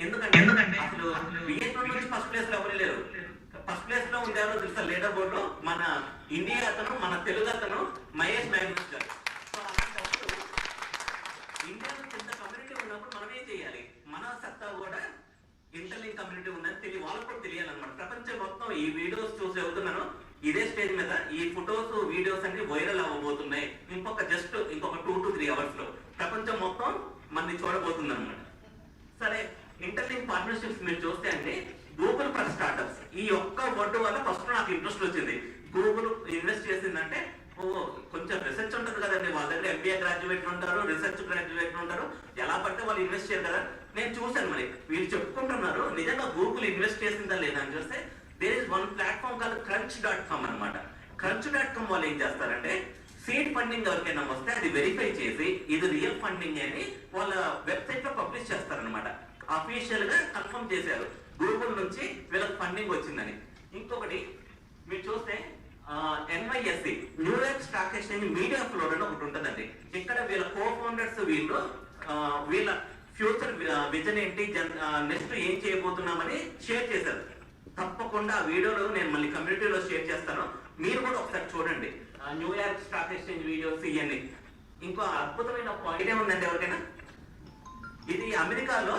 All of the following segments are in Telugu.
ఎందుకంటే అసలు వియత్నాం నుంచి ఫస్ట్ ప్లేస్ లో ఎవరు లేరు. ఫస్ట్ ప్లేస్ లో ఉండారో తెలుసా లీడర్ బోర్డు లో మన ఇండియా అతను, మన తెలుగు అతను మహేష్ మ్యాగ్నస్ గారు. సో అలాంటప్పుడు ఇండియాలో ఇంత కమ్యూనిటీ ఉన్నప్పుడు మనం ఏం చేయాలి? మన సత్తా కూడా ఇంటర్లింక్ కమ్యూనిటీ ఉందని వాళ్ళకు కూడా తెలియాలన్నమాట. ప్రపంచం మొత్తం ఈ వీడియోస్ చూసి చదువుతున్నాను, ఇదే స్టేజ్ మీద ఈ ఫొటోస్ వీడియోస్ అన్ని వైరల్ అవ్వబోతున్నాయి. ఇంకొక 2 to 3 hours లో ప్రపంచం మొత్తం మనని చూడబోతుంది అనమాట. సరే, ఇంటర్లింక్ పార్ట్నర్షిప్స్ మీరు చూస్తే అంటే గూగుల్ ఫర్ స్టార్టప్స్ ఈ ఒక్క వర్డ్ వల్ల ఫస్ట్ నాకు ఇంట్రెస్ట్ వచ్చింది. గూగుల్ ఇన్వెస్ట్ చేసిందంటే కొంచెం రీసెర్చ్ ఉంటుంది కదండి, వాళ్ళ దగ్గర ఎంబీఏ గ్రాడ్యుయేట్ ఉంటారు, రీసెర్చ్ గ్రాడ్యుయేట్ ఉంటారు, ఎలా పడితే వాళ్ళు ఇన్వెస్ట్ చేయరు కదా. నేను చూశాను, మరి వీళ్ళు చెప్పుకుంటున్నారు నిజంగా గూగుల్ ఇన్వెస్ట్ చేసిందా లేదా అని చూస్తే దేర్ ఇస్ వన్ ప్లాట్ఫామ్ కాదు crunch.com అనమాట. crunch.com వాళ్ళు ఏం చేస్తారంటే సీడ్ ఫండింగ్ ఎవరికైనా వస్తే అది వెరిఫై చేసి ఇది రియల్ ఫండింగ్ అని వాళ్ళ వెబ్సైట్ లో పబ్లిష్ చేస్తారనమాట. అఫీషియల్ గా కన్ఫర్మ్ చేశారు గూగుల్ నుంచి వీళ్ళకి ఫండింగ్ వచ్చిందని. ఇంకొకటి మీరు చూస్తే NYSE New York stock exchange media floor అని ఒకటి ఉంటుందండి. ఇక్కడ వీళ్ళ కో ఫౌండర్స్ వీళ్ళ ఫ్యూచర్ విజన్ ఏంటి, నెక్స్ట్ ఏం చేయబోతున్నామని షేర్ చేశారు. తప్పకుండా ఆ వీడియోలో నేను మళ్ళీ కమ్యూనిటీలో షేర్ చేస్తాను, మీరు కూడా ఒకసారి చూడండి. న్యూయార్క్ స్టాక్ ఎక్స్చేంజ్ వీడియోస్ ఇవన్నీ. ఇంకో అద్భుతమైన పాయింట్ ఏముందండి ఎవరికైనా, ఇది అమెరికాలో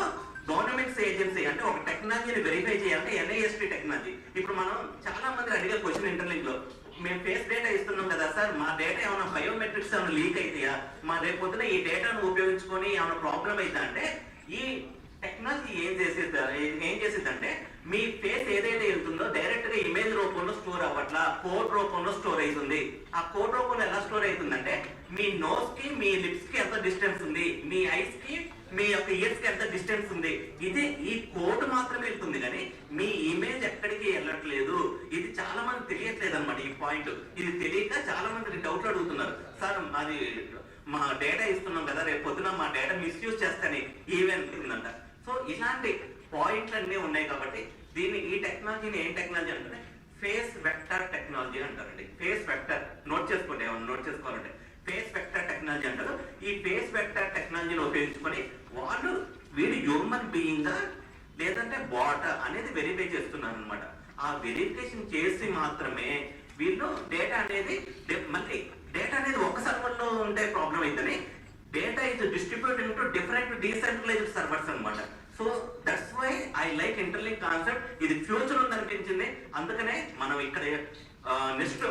గవర్నమెంట్స్ ఏజెన్సీ అంటే ఒక టెక్నాలజీని వెరిఫై చేయాలంటే NIST టెక్నాలజీ. ఇప్పుడు మనం చాలా మంది అడిగే క్వశ్చన్ ఇంటర్లింక్ లో, మేము ఫేస్ డేటా ఇస్తున్నాం కదా సార్, మా డేటా ఏమైనా బయోమెట్రిక్స్ ఏమైనా లీక్ అవుతాయా, మా రేపు పొద్దున ఈ డేటాను ఉపయోగించుకొని ఏమైనా ప్రాబ్లం అవుతా అంటే, ఈ టెక్నాలజీ ఏం చేసిందంటే మీ ఫేస్ ఏదైతే వెళ్తుందో డైరెక్ట్ గా ఇమేజ్ రూపంలో స్టోర్ అవ్వట్లా, కోడ్ రూపంలో స్టోర్ అవుతుంది. ఆ కోడ్ రూపంలో ఎలా స్టోర్ అవుతుందంటే మీ నోస్ కి మీ లిప్స్ కి ఎంత డిస్టెన్స్ ఉంది, మీ ఐస్ కి మీ యొక్క ఇయర్స్ కి ఎంత డిస్టెన్స్ ఉంది, ఇది ఈ కోడ్ మాత్రమే వెళ్తుంది కానీ మీ ఇమేజ్ ఎక్కడికి వెళ్ళట్లేదు. ఇది చాలా మంది తెలియట్లేదు అనమాట ఈ పాయింట్. ఇది తెలియక చాలా మంది డౌట్లు అడుగుతున్నారు, సార్ అది మా డేటా ఇస్తున్నాం కదా, రేపు పొద్దున మా డేటా మిస్యూజ్ చేస్తాని ఈవెన్ ఉందంట. సో ఇలాంటి పాయింట్లు అన్నీ ఉన్నాయి కాబట్టి ఈ టెక్నాలజీని ఏం టెక్నాలజీ అంటే ఫేస్ వెక్టర్ టెక్నాలజీ అంటారండి. ఫేస్ వెక్టర్ నోట్ చేసుకోండి, ఏమన్నా నోట్ చేసుకోవాలంటే ఫేస్ వెక్టర్ టెక్నాలజీ అంటారు. ఈ ఫేస్ వెక్టర్ టెక్నాలజీని ఉపయోగించుకొని వీడు హ్యూమన్ బీయింగ్ లేదంటే బాట్ అనేది వెరిఫై చేస్తున్నారు అనమాట. ఆ వెరిఫికేషన్ చేసి మాత్రమే వీళ్ళు డేటా అనేది, మళ్ళీ డేటా అనేది ఒక సర్వర్ లో ఉంటే ప్రాబ్లం అవుతుంది. Data is distributed to different decentralised servers అనమాట. So that's why I like interlink concept. ఇది ఫ్యూచర్ ఉందనిపించింది, అందుకనే మనం ఇక్కడ నెక్స్ట్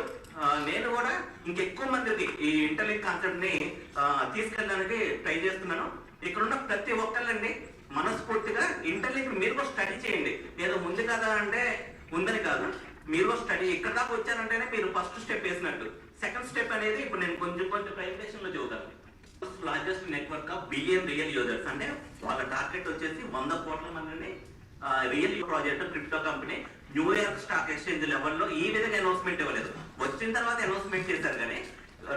నేను కూడా ఇంకెక్కువ మందికి ఈ ఇంటర్లింక్ కాన్సెప్ట్ ని తీసుకెళ్ళడానికి ట్రై చేస్తున్నాను. ఇక్కడ ఉన్న ప్రతి ఒక్కళ్ళండి మనస్ఫూర్తిగా ఇంటర్లింక్ మీరు కూడా స్టడీ చేయండి. ఏదో ఉంది కదా అంటే ఉందని కాదు, మీరు స్టడీ ఇక్కడ దాకా వచ్చారంటేనే మీరు ఫస్ట్ స్టెప్ వేసినట్టు. సెకండ్ స్టెప్ అనేది ఇప్పుడు నేను కొంచెం ప్రెజెంటేషన్ లో చెబుతాను. Largest network of billion real users అంటే వాళ్ళ టార్గెట్ వచ్చేసి 100 కోట్ల మందిని real project crypto company New York stock exchange లెవెల్లో ఈ విధంగా అనౌన్స్మెంట్ ఇవ్వలేదు. వచ్చిన తర్వాత అనౌన్స్మెంట్ చేశారు కానీ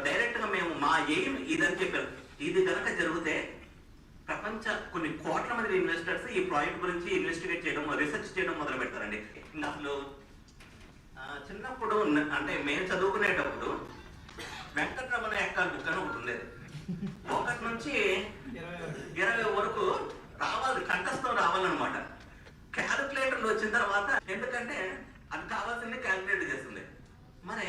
డైరెక్ట్ గా మేము మా ఎయిమ్ ఇదని చెప్పారు. ఇది కనుక జరిగితే ప్రపంచ కొన్ని కోట్ల మంది ఇన్వెస్టర్స్ ఈ ప్రాజెక్ట్ గురించి ఇన్వెస్టిగేట్ చేయడం, రీసెర్చ్ చేయడం మొదలు పెడతారండి. అసలు చిన్నప్పుడు అంటే మేము చదువుకునేటప్పుడు వెంకటరమణ ఎక్కాల బుక్ అని ఒకటి ఉండేది. 1 నుంచి 20 వరకు రావాలి, కంఠస్థం రావాలన్నమాట. క్యాలిక్యులేటర్లు వచ్చిన తర్వాత ఎందుకంటే అది కావాల్సింది క్యాలిక్యులేటర్ చేస్తుంది. మరి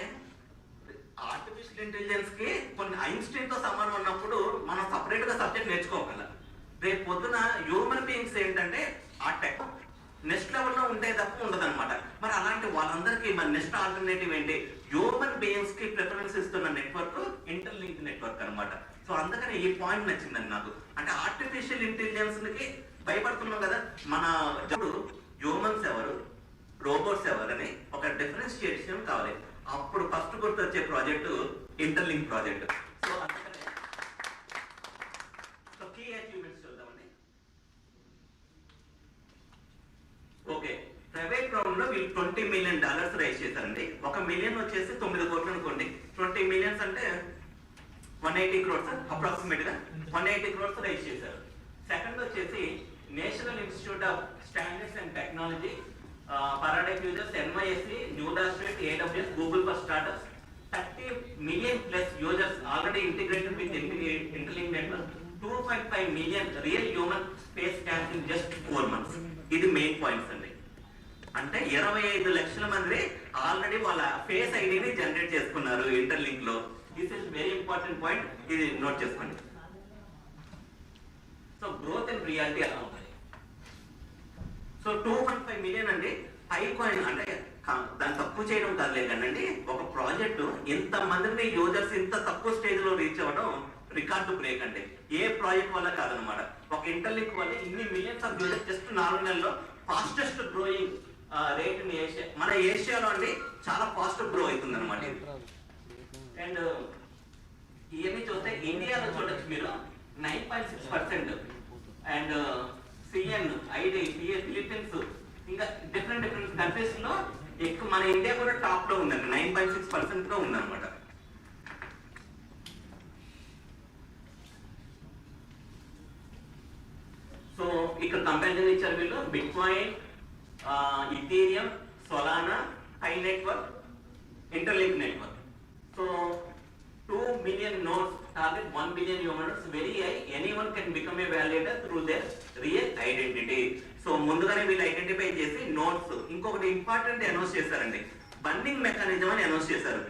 ఆర్టిఫిషియల్ ఇంటెలిజెన్స్ కి కొన్ని ఐన్స్టీన్ తో సమానం ఉన్నప్పుడు మనం సపరేట్ గా సబ్జెక్ట్ నేర్చుకోగల. రేపు పొద్దున హ్యూమన్ బీయింగ్స్ ఏంటంటే ఆ టెక్ నెక్స్ట్ లెవెల్లో ఉంటే తప్ప ఉండదన్నమాట. మరి అలాంటి వాళ్ళందరికీ మరి నెక్స్ట్ ఆల్టర్నేటివ్ ఏంటి? హ్యూమన్ బీయింగ్స్ కి ప్రిఫరెన్స్ ఇస్తున్న నెట్వర్క్ ఇంటర్లింక్ నెట్వర్క్ అనమాట. సో అందుకని ఈ పాయింట్ నచ్చిందండి నాకు. అంటే ఆర్టిఫిషియల్ ఇంటెలిజెన్స్ కి భయపడుతున్నాం కదా, మన హ్యూమన్స్ ఎవరు, రోబోట్స్ ఎవరు అని ఒక డిఫరెన్షియేషన్ కావాలి. అప్పుడు ఫస్ట్ గుర్తొచ్చే ప్రాజెక్టు ఇంటర్లింక్ ప్రాజెక్ట్. సో అందుకనే కీ అచీవ్మెంట్స్ చూద్దామండి. ఓకే, ప్రైవేట్ రౌండ్ లో వీళ్ళు $20 million రైజ్ చేశారండి. 1 మిలియన్ వచ్చేసి 9 కోట్లు అనుకోండి. 20 millions అంటే 180 crores అప్రాక్సిమేట్ గా 180 crores రైజ్ చేశారు. సెకండ్ వచ్చేసి national institute of standards and technology, Paradigm users, NYSE, Newdasvet, AWS, Google for startups. 30 million plus users already integrated with interlink network. 2.5 million real human face caps in just 4 months. ఇది మెయిన్ పాయింట్స్ అండి. అంటే 25 లక్షల మంది ఆల్రెడీ వాళ్ళ ఫేస్ ఐడిని జనరేట్ చేసుకున్నారు ఇంటర్లింక్ లో. This is very important point, ఇది నోట్ చేసుకోండి. సో గ్రోత్ అండ్ రియాలిటీ ఎలా ఉంటుంది? సో 2.5 million అండి హై కాయిన్, అంటే దాన్ని తక్కువ చేయడం కాదులే కానండి, ఒక ప్రాజెక్టు ఇంత మందిని యూజర్స్ ఇంత తక్కువ స్టేజ్ లో రీచ్ అవ్వడం రికార్డు బ్రేక్ అండి. ఏ ప్రాజెక్ట్ వల్ల కాదనమాట, ఒక ఇంటర్లింక్ వల్ల ఇన్ని మిలియన్స్ ఆఫ్ యూజర్స్ జస్ట్ 4 నెలల్లో fastest growing rate in Asia. మన ఏషియాలో అండి చాలా ఫాస్ట్ గ్రో అవుతుంది అనమాట. అండ్ ఇవన్నీ చూస్తే ఇండియాలో చూడొచ్చు మీరు 9.6%, అండ్ సిఎన్, ఐడి, ఫిలిప్పీన్స్, ఇంకా డిఫరెంట్ కంట్రీస్ లో ఎక్కువ. మన ఇండియా కూడా టాప్ లో ఉందండి, 9.6% లో ఉందన్నమాట. సో ఇక్కడ కంపారిజన్ ఇచ్చారు వీళ్ళు, bit coin, Ethereum, Solana, high network, interlink network. So 2 million nodes target 1 billion humans, very high. Anyone can become a validator through their real identity. So ముందుగానే వీళ్ళు ఐడెంటిఫై చేసి నోట్స్. ఇంకొకటి ఇంపార్టెంట్ అనౌన్స్ చేశారండి, బండింగ్ మెకానిజం అని అనౌన్స్ చేశారు.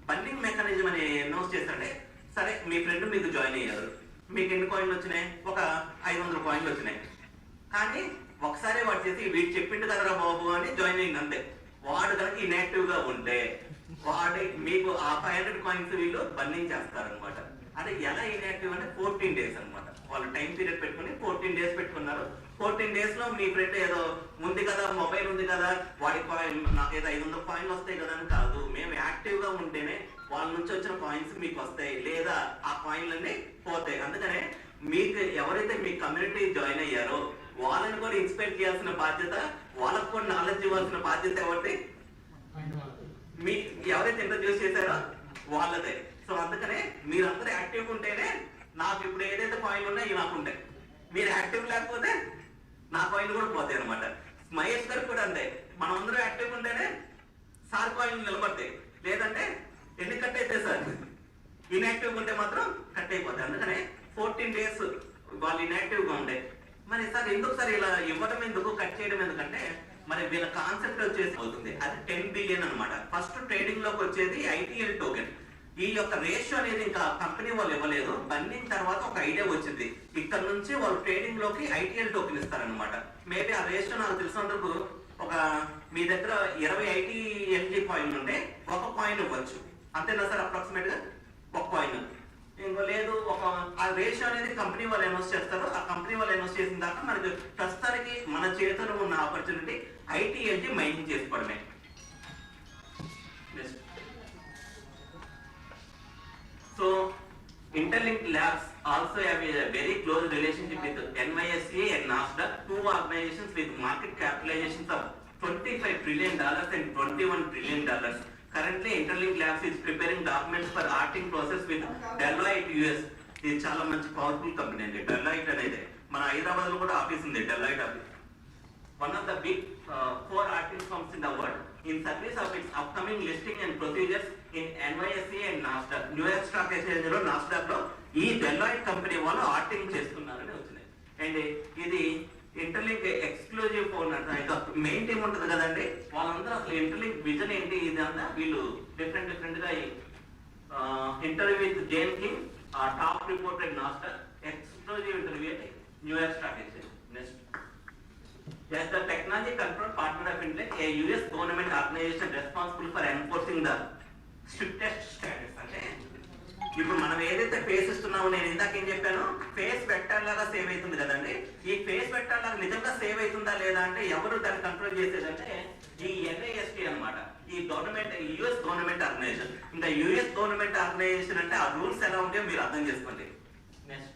బండింగ్ మెకానిజం అని అనౌన్స్ చేశారంటే, సరే మీ ఫ్రెండ్ మీకు జాయిన్ అయ్యారు, మీకు ఎన్ని కాయిన్లు వచ్చినాయి? ఒక 500 కాయిన్లు వచ్చినాయి. కానీ ఒకసారి వాడు చేసి వీడు చెప్పిండు కదరా బాబు అని జాయిన్ అయింది అంతే. వాడు కనుక ఇన్యాక్టివ్ గా ఉంటే వాడి మీకు ఆ 500 కాయిన్స్ వీళ్ళు బర్నింగ్ చేస్తారనమాట. అంటే ఎలా ఇన్యాక్టివ్ అంటే 14 days అనమాట. వాళ్ళు టైం పీరియడ్ పెట్టుకుని 14 days పెట్టుకున్నారు. 14 days లో మీ ఫ్రెండ్ ఏదో ఉంది కదా, మొబైల్ ఉంది కదా, వాడి కాయిన్ నాకు ఏదో 500 కాయిన్లు వస్తాయి కదా అని కాదు. మేము యాక్టివ్ గా ఉంటేనే వాళ్ళ నుంచి వచ్చిన కాయిన్స్ మీకు వస్తాయి, లేదా ఆ కాయిన్లన్నీ పోతాయి. అందుకనే మీకు ఎవరైతే మీ కమ్యూనిటీ జాయిన్ అయ్యారో వాళ్ళని కూడా ఇన్స్పైర్ చేయాల్సిన బాధ్యత, వాళ్ళకు కూడా నాలెడ్జ్ ఇవ్వాల్సిన బాధ్యత ఎవరిది? మీ ఎవరైతే ఇంట్రడ్యూస్ చేశారో వాళ్ళదే. సో అందుకనే మీరందరూ యాక్టివ్ ఉంటేనే నాకు ఇప్పుడు ఏదైతే కాయిన్లు ఉన్నాయో ఇవి నాకు ఉంటాయి. మీరు యాక్టివ్ లేకపోతే నా కాయిన్లు కూడా పోతాయి అనమాట. మహేష్ గారు కూడా అంతే, మనం అందరూ యాక్టివ్ ఉంటేనే సార్ కాయిన్లు నిలబడతాయి, లేదంటే ఎన్ని కట్ అయితే సార్ ఇన్యాక్టివ్ ఉంటే మాత్రం కట్ అయిపోతాయి. అందుకనే 14 days వాళ్ళు ఇన్యాక్టివ్ గా ఉండే. మరి సార్ ఎందుకు సార్ ఇలా ఇవ్వడం ఎందుకు, కట్ చేయడం ఎందుకంటే మరి వీళ్ళ కాన్సెప్ట్ వచ్చేసి అవుతుంది. అది 10 billion అనమాట. ఫస్ట్ ట్రేడింగ్ లోకి వచ్చేది ఐటీఎల్ టోకెన్. ఈ యొక్క రేషియో అనేది ఇంకా కంపెనీ వాళ్ళు ఇవ్వలేదు, బండింగ్ తర్వాత ఒక ఐడియా వచ్చింది. ఇక్కడ నుంచి వాళ్ళు ట్రేడింగ్ లోకి ఐటీఎల్ టోకెన్ ఇస్తారనమాట. మేబీ ఆ రేషియో నాకు తెలిసినందుకు ఒక మీ దగ్గర 20 ఐటీఎల్జీ కాయిన్ ఉంటే ఒక కాయిన్ ఇవ్వచ్చు, అంతేనా సార్? అప్రాక్సిమేట్ గా ఒక కాయిన్. ఇంకో లేదు, ఒక ఆ రేషియో అనేది కంపెనీ వాళ్ళు అనౌన్స్ చేస్తారు. ఆ కంపెనీ వాళ్ళు అనౌన్స్ చేసిన దాకా మనకి ప్రస్తుతానికి మన చేతిలో ఉన్న ఆపర్చునిటీ ఐటీఎల్జీ మైనింగ్ చేసుకోవడమే. So interlink labs also have a very close relationship with NYSE and NASDAQ, two organizations with market capitalizations of $25 trillion and $21 trillion. Currently, Interlink Labs is preparing documents for auditing process with Deloitte US. ఇది చాలా మంచి పవర్ఫుల్ కంపెనీ అండి డెలాయిట్ అనేది. మన హైదరాబాద్ లో కూడా ఆఫీస్ ఉంది Deloitte office. One of the big 4 auditing firms in the world, in service of its upcoming listing and procedures in NYSE and NASDAQ. New York stock exchange లో నాస్డాక్ లో ఈ డెలాయిట్ కంపెనీ వాళ్ళు ఆడిటింగ్ చేస్తున్నారని వచ్చినాయి. అండ్ ఇది ఇంటర్లింక్ ఎక్స్క్లూజివ్ ఫోన్ అంటే మెయిన్ టీమ్ ఉంటుంది కదండి, వాళ్ళందరూ అసలు ఇంటర్లింక్ విజన్ ఏంటి ఇదంతా వీళ్ళు డిఫరెంట్ గా interview with Jane king, top reported Nasdaq, exclusive interview అంటే New York stock exchange. Next, as the technology control partner of Intellect, a US government organization responsible for enforcing the strictest standards. అంటే ఇప్పుడు మనం ఏదైతే ఫేస్ ఇస్తున్నామో, నేను ఇందాక ఏం చెప్పాను, ఫేస్ వెక్టర్ లాగా సేవ్ అవుతుంది కదండి. ఈ ఫేస్ వెక్టర్ లాగా నిజంగా సేవ్ అవుతుందా లేదా అంటే ఎవరు దాన్ని కంట్రోల్ చేసేదంటే ఈ NIST అనమాట. ఈ గవర్నమెంట్, యుఎస్ గవర్నమెంట్ ఆర్గనైజేషన్. ఇంకా యుఎస్ గవర్నమెంట్ ఆర్గనైజేషన్ అంటే ఆ రూల్స్ ఎలా ఉంటాయో మీరు అర్థం చేసుకోండి. Next,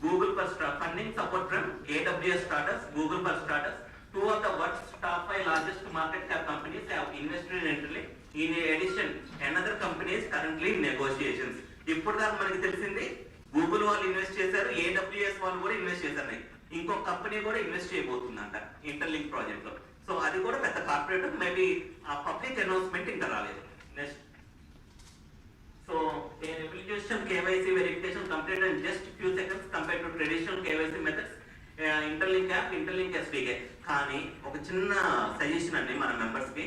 Google for funding support from AWS startups, Google for startups. 2 of the world's top 5 largest market cap companies have invested in Interlink. In addition, another company is currently in negotiations. ఇప్పుడు దాకా మనకి తెలిసింది గూగుల్ వాళ్ళు ఇన్వెస్ట్ చేశారు, AWS వాళ్ళు కూడా ఇన్వెస్ట్ చేశారు. ఇంకో కంపెనీ కూడా ఇన్వెస్ట్ చేయబోతుందంట ఇంటర్లింక్ ప్రాజెక్ట్ లో. సో అది కూడా పెద్ద కార్పొరేట్, మేబీ ఆ పబ్లిక్ అనౌన్స్మెంట్ ఇంకా రాలేదు. Next, so a replication KYC verification completed in just few seconds interlink SDK. కానీ ఒక చిన్న సజెషన్ అండి మన మెంబర్స్ కి,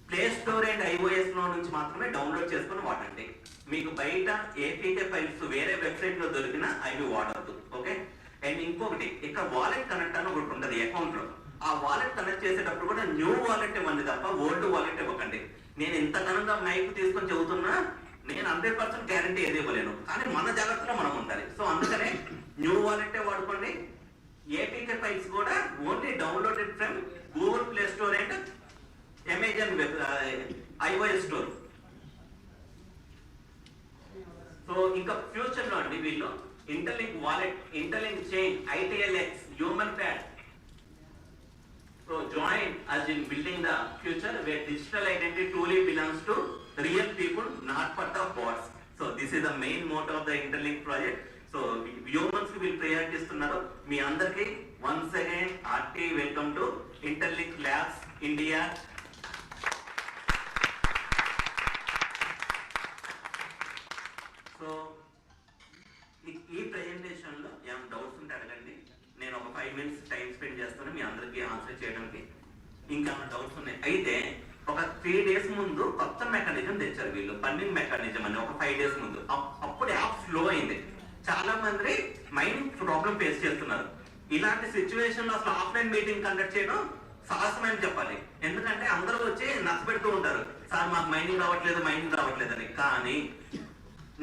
ప్లే స్టోర్ అండ్ ఐఓఎస్ లో నుంచి మాత్రమే డౌన్లోడ్ చేసుకుని వాడండి. మీకు బయట ఏపీకే ఫైల్స్ వేరే వెబ్సైట్ లో దొరికినా అవి వాడద్దు. ఓకే. అండ్ ఇంకొకటి, ఇక్కడ వాలెట్ కనెక్ట్ అని ఒకటి ఉంటుంది అకౌంట్ లో. ఆ వాలెట్ కనెక్ట్ చేసేటప్పుడు కూడా న్యూ వాలెట్ ఇవ్వండి తప్ప ఓల్డ్ వాలెట్ ఇవ్వకండి. నేను ఇంతకనంగా మైక్ తీసుకొని చెబుతున్నా, నేను 100% గ్యారంటీ ఏది ఇవ్వలేను, కానీ మన జాగ్రత్తలో మనం ఉండాలి. సో అందుకనే న్యూ వాలెట్ వాడుకోండి. ఏపీకే ఫైల్స్ కూడా only downloaded from Google play store and Amazon iOS store. So ఇంకా ఫ్యూచర్ లో అండి వీళ్ళు interlink wallet, interlink chain, ITLX, human pad. So join as in building the future where digital identity truly belongs to real people, not part of bots. So this is the main motto of the interlink project. So humans కి వీళ్ళు ప్రియారిటీ ఇస్తున్నారు. మీ అందరికి once again RT welcome to Interlink Labs India. So ఈ ప్రెజెంటేషన్ లో ఏమైనా డౌట్స్ ఉంటే అడగండి. నేను ఒక 5 minutes టైం స్పెండ్ చేస్తాను మీ అందరికీ ఆన్సర్ చేయడానికి. ఇంకా డౌట్స్ ఉన్నాయి. అయితే ఒక 3 days ముందు కొత్త మెకానిజం తెచ్చారు వీళ్ళు, ఫండింగ్ మెకానిజం అని. ఒక 5 days ముందు అప్పుడు యాప్ స్లో అయింది. చాలా మంది మైండ్ ప్రాబ్లం ఫేస్ చేస్తున్నారు. ఇలాంటి సిచ్యువేషన్ లో అసలు ఆఫ్లైన్ మీటింగ్ కండక్ట్ చేయడం సాహసమని చెప్పాలి. ఎందుకంటే అందరూ వచ్చి నచ్చబెడుతూ ఉంటారు, సార్ మాకు మైనింగ్ రావట్లేదు అని. కానీ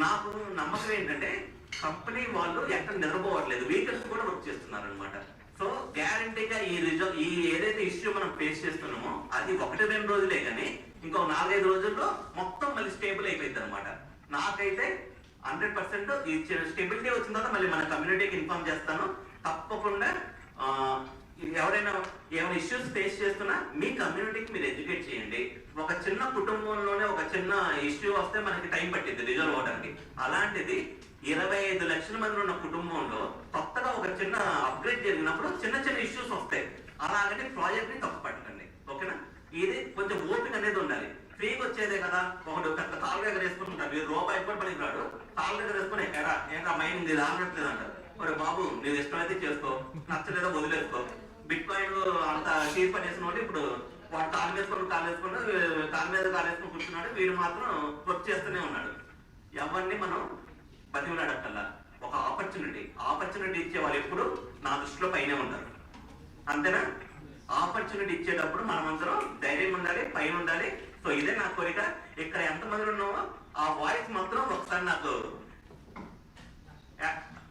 నాకు నమ్మకం ఏంటంటే కంపెనీ వాళ్ళు ఎక్కడ నిద్రపోవట్లేదు, వీకెండ్స్ కూడా వర్క్ చేస్తున్నారు అనమాట. సో గ్యారంటీగా ఈ ఏదైతే ఇష్యూ మనం ఫేస్ చేస్తున్నామో అది 1-2 రోజులే, కానీ ఇంకో 4-5 రోజుల్లో మొత్తం మళ్ళీ స్టేబుల్ అయిపోయింది అనమాట. నాకైతే 100% ఈ స్టెబిలిటీ వచ్చిన తర్వాత మళ్ళీ మన కమ్యూనిటీకి ఇన్ఫార్మ్ చేస్తాను. తప్పకుండా ఎవరైనా ఏమైనా ఇష్యూస్ ఫేస్ చేస్తున్నా మీ కమ్యూనిటీకి మీరు ఎడ్యుకేట్ చేయండి. ఒక చిన్న కుటుంబంలోనే ఒక చిన్న ఇష్యూ వస్తే మనకి టైం పట్టింది రిజల్వ్ అవడానికి. అలాంటిది 25 లక్షల మంది ఉన్న కుటుంబంలో కొత్తగా ఒక చిన్న అప్గ్రేడ్ జరిగినప్పుడు చిన్న చిన్న ఇష్యూస్ వస్తాయి. అలాగని ప్రాజెక్ట్ ని తప్పు పట్టండి. ఓకేనా? ఇది కొంచెం ఓపిక అనేది ఉండాలి. ఫ్రీగా వచ్చేదే కదా, ఒకటి పెద్ద కాలు దగ్గర వేసుకుంటుంటారు, రూపాయి కూడా పనికి రాడు, కాలు దగ్గర వేసుకుని ఏంటా మైండ్ ఇది ఆగట్లేదు అంటారు. మరి బాబు నేను ఇష్టమైతే చేసుకో, నచ్చలేదో వదిలేసుకో. బిట్ కాయిన్ అంత చీప్ పని చేసిన వాళ్ళు ఇప్పుడు వాడు కాలు వేసుకుని కాలు వేసుకుని కూర్చున్నాడు, వీడు మాత్రం వర్క్ చేస్తూనే ఉన్నాడు. ఎవరిని మనం బతిమలాడక్కల్లా. ఒక ఆపర్చునిటీ ఇచ్చే వాళ్ళు ఎప్పుడు నా దృష్టిలో పైనే ఉంటారు. అంతేనా? ఆపర్చునిటీ ఇచ్చేటప్పుడు మనమందరం ధైర్యం ఉండాలి, పైన ఉండాలి. సో ఇదే నా కోరిక. ఇక్కడ ఎంతమంది ఉన్నామో ఆ వాయిస్ మాత్రం ఒకసారి నాకు